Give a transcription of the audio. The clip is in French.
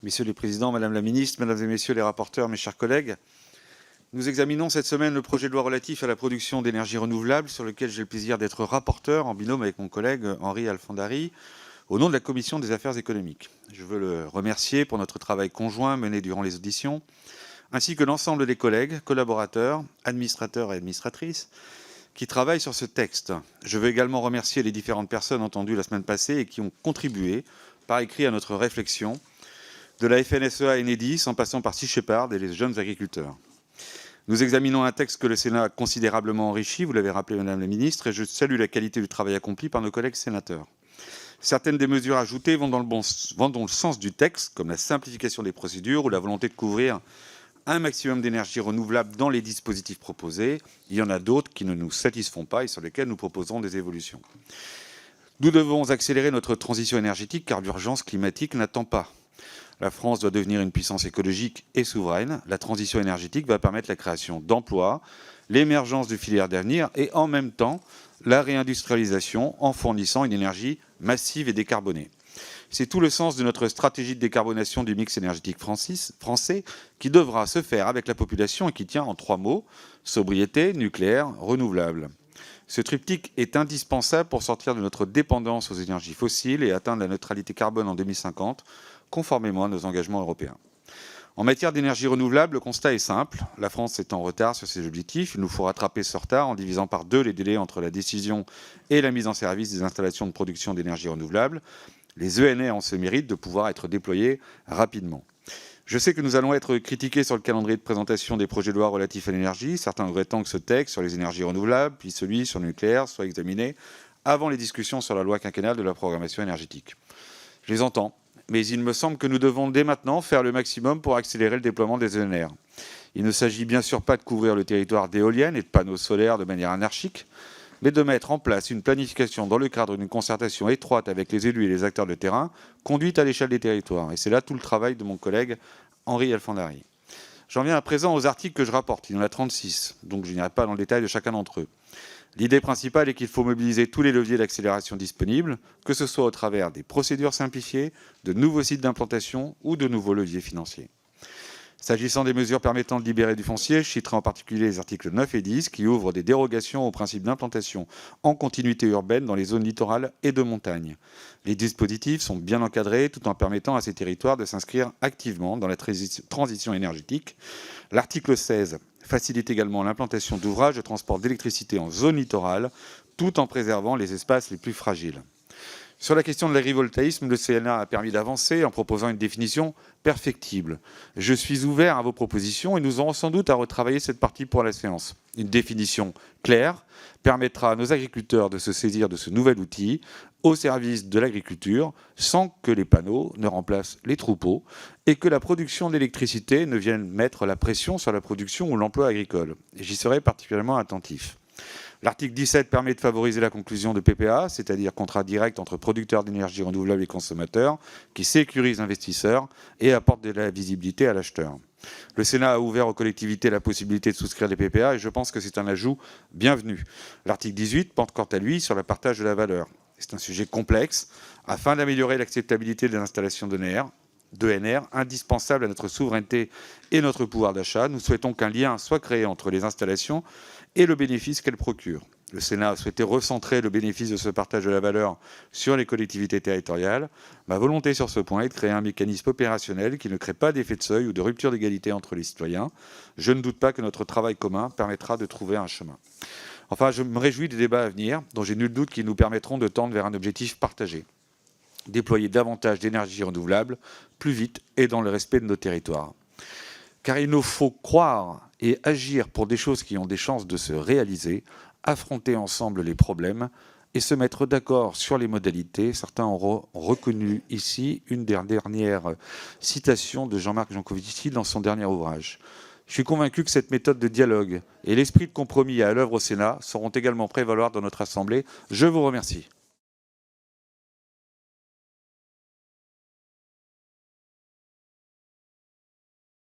Messieurs les présidents, Madame la ministre, Mesdames et Messieurs les rapporteurs, mes chers collègues, nous examinons cette semaine le projet de loi relatif à la production d'énergie renouvelable sur lequel j'ai le plaisir d'être rapporteur en binôme avec mon collègue Henri Alfandari au nom de la Commission des affaires économiques. Je veux le remercier pour notre travail conjoint mené durant les auditions, ainsi que l'ensemble des collègues, collaborateurs, administrateurs et administratrices qui travaillent sur ce texte. Je veux également remercier les différentes personnes entendues la semaine passée et qui ont contribué par écrit à notre réflexion, de la FNSEA à Enedis, en passant par Sea Shepherd et les jeunes agriculteurs. Nous examinons un texte que le Sénat a considérablement enrichi, vous l'avez rappelé Madame la Ministre, et je salue la qualité du travail accompli par nos collègues sénateurs. Certaines des mesures ajoutées vont dans le sens du texte, comme la simplification des procédures ou la volonté de couvrir un maximum d'énergie renouvelable dans les dispositifs proposés. Il y en a d'autres qui ne nous satisfont pas et sur lesquels nous proposerons des évolutions. Nous devons accélérer notre transition énergétique car l'urgence climatique n'attend pas. La France doit devenir une puissance écologique et souveraine. La transition énergétique va permettre la création d'emplois, l'émergence de filières d'avenir et en même temps la réindustrialisation en fournissant une énergie massive et décarbonée. C'est tout le sens de notre stratégie de décarbonation du mix énergétique français qui devra se faire avec la population et qui tient en 3 mots, sobriété, nucléaire, renouvelable. Ce triptyque est indispensable pour sortir de notre dépendance aux énergies fossiles et atteindre la neutralité carbone en 2050, conformément à nos engagements européens. En matière d'énergie renouvelable, le constat est simple. La France est en retard sur ses objectifs. Il nous faut rattraper ce retard en divisant par 2 les délais entre la décision et la mise en service des installations de production d'énergie renouvelable. Les ENR ont ce mérite de pouvoir être déployés rapidement. Je sais que nous allons être critiqués sur le calendrier de présentation des projets de loi relatifs à l'énergie, certains regrettant que ce texte sur les énergies renouvelables, puis celui sur le nucléaire, soit examiné avant les discussions sur la loi quinquennale de la programmation énergétique. Je les entends, mais il me semble que nous devons dès maintenant faire le maximum pour accélérer le déploiement des ENR. Il ne s'agit bien sûr pas de couvrir le territoire d'éoliennes et de panneaux solaires de manière anarchique, mais de mettre en place une planification dans le cadre d'une concertation étroite avec les élus et les acteurs de terrain, conduite à l'échelle des territoires. Et c'est là tout le travail de mon collègue Henri Alfandari. J'en viens à présent aux articles que je rapporte. Il y en a 36, donc je n'irai pas dans le détail de chacun d'entre eux. L'idée principale est qu'il faut mobiliser tous les leviers d'accélération disponibles, que ce soit au travers des procédures simplifiées, de nouveaux sites d'implantation ou de nouveaux leviers financiers. S'agissant des mesures permettant de libérer du foncier, je citerai en particulier les articles 9 et 10 qui ouvrent des dérogations au principe d'implantation en continuité urbaine dans les zones littorales et de montagne. Les dispositifs sont bien encadrés tout en permettant à ces territoires de s'inscrire activement dans la transition énergétique. L'article 16 facilite également l'implantation d'ouvrages de transport d'électricité en zone littorale tout en préservant les espaces les plus fragiles. Sur la question de l'agrivoltaïsme, le Sénat a permis d'avancer en proposant une définition perfectible. Je suis ouvert à vos propositions et nous aurons sans doute à retravailler cette partie pour la séance. Une définition claire permettra à nos agriculteurs de se saisir de ce nouvel outil au service de l'agriculture sans que les panneaux ne remplacent les troupeaux et que la production d'électricité ne vienne mettre la pression sur la production ou l'emploi agricole. Et j'y serai particulièrement attentif. L'article 17 permet de favoriser la conclusion de PPA, c'est-à-dire contrats directs entre producteurs d'énergie renouvelable et consommateurs, qui sécurisent l'investisseur et apportent de la visibilité à l'acheteur. Le Sénat a ouvert aux collectivités la possibilité de souscrire des PPA et je pense que c'est un ajout bienvenu. L'article 18 porte quant à lui sur le partage de la valeur. C'est un sujet complexe. Afin d'améliorer l'acceptabilité des installations d'ENR, indispensable à notre souveraineté et notre pouvoir d'achat, nous souhaitons qu'un lien soit créé entre les installations et le bénéfice qu'elles procurent. Le Sénat a souhaité recentrer le bénéfice de ce partage de la valeur sur les collectivités territoriales. Ma volonté sur ce point est de créer un mécanisme opérationnel qui ne crée pas d'effet de seuil ou de rupture d'égalité entre les citoyens. Je ne doute pas que notre travail commun permettra de trouver un chemin. Enfin, je me réjouis des débats à venir, dont j'ai nul doute qu'ils nous permettront de tendre vers un objectif partagé. Déployer davantage d'énergie renouvelable, plus vite et dans le respect de nos territoires. Car il nous faut croire et agir pour des choses qui ont des chances de se réaliser, affronter ensemble les problèmes et se mettre d'accord sur les modalités. Certains ont reconnu ici une des dernières citations de Jean-Marc Jancovici dans son dernier ouvrage. Je suis convaincu que cette méthode de dialogue et l'esprit de compromis à l'œuvre au Sénat sauront également prévaloir dans notre Assemblée. Je vous remercie.